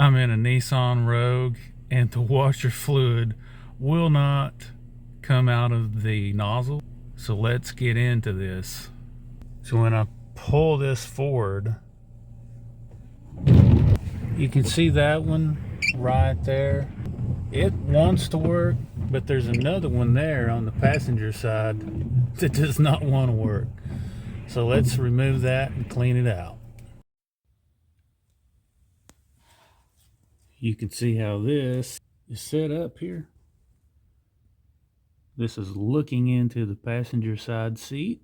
I'm in a Nissan Rogue and the washer fluid will not come out of the nozzle. So let's get into this. So when I pull this forward, you can see that one right there. It wants to work, but there's another one there on the passenger side that does not want to work. So let's remove that and clean it out. You can see how this is set up here. This is looking into the passenger side seat,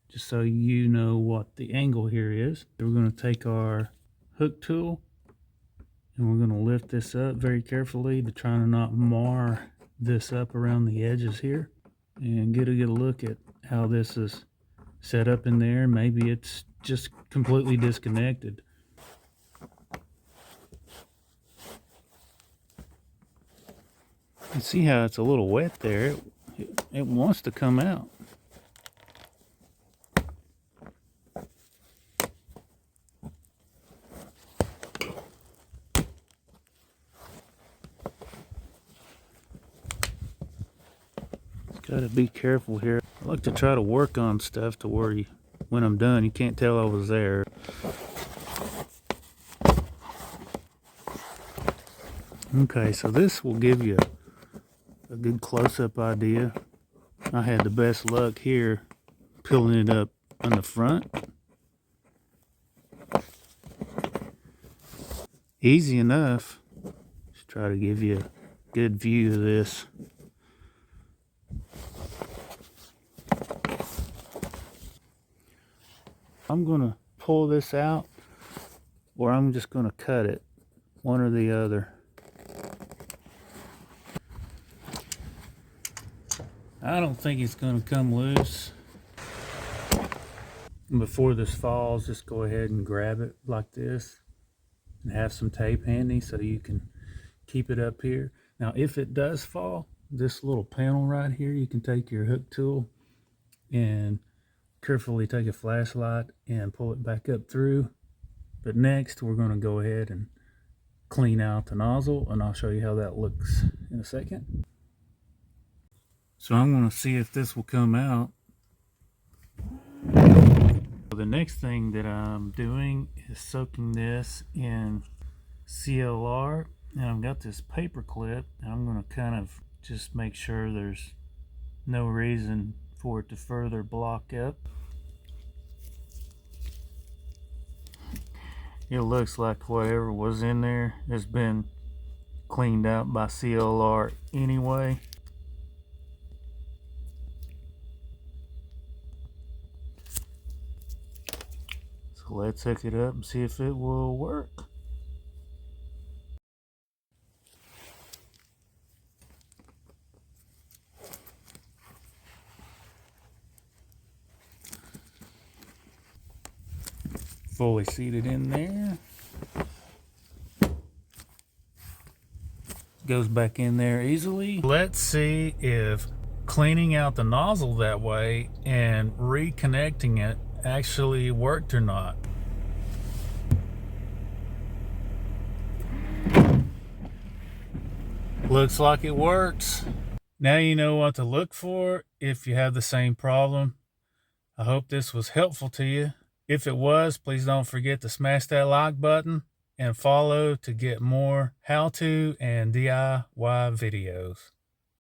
just so you know what the angle here is. We're going to take our hook tool and we're going to lift this up very carefully to try to not mar this up around the edges here, and get a good look at how this is set up in there. Maybe it's just completely disconnected. You see how it's a little wet there. It wants to come out. Got to be careful here. I like to try to work on stuff to where when I'm done, you can't tell I was there. Okay, so this will give you a good close-up idea. I had the best luck here peeling it up on the front. Easy enough. Just try to give you a good view of this. I'm gonna pull this out, or I'm just gonna cut it, one or the other. I don't think it's gonna come loose. Before this falls, just go ahead and grab it like this and have some tape handy so you can keep it up here. Now if it does fall, this little panel right here, you can take your hook tool and carefully take a flashlight and pull it back up through. But next we're going to go ahead and clean out the nozzle, and I'll show you how that looks in a second. So I'm going to see if this will come out. The next thing that I'm doing is soaking this in CLR, and I've got this paper clip, and I'm going to kind of just make sure there's no reason for it to further block up. It looks like whatever was in there has been cleaned out by CLR anyway. So let's hook it up and see if it will work. Fully seated in there. Goes back in there easily. Let's see if cleaning out the nozzle that way and reconnecting it actually worked or not. Looks like it works. Now you know what to look for if you have the same problem. I hope this was helpful to you. If it was, please don't forget to smash that like button and follow to get more how-to and DIY videos.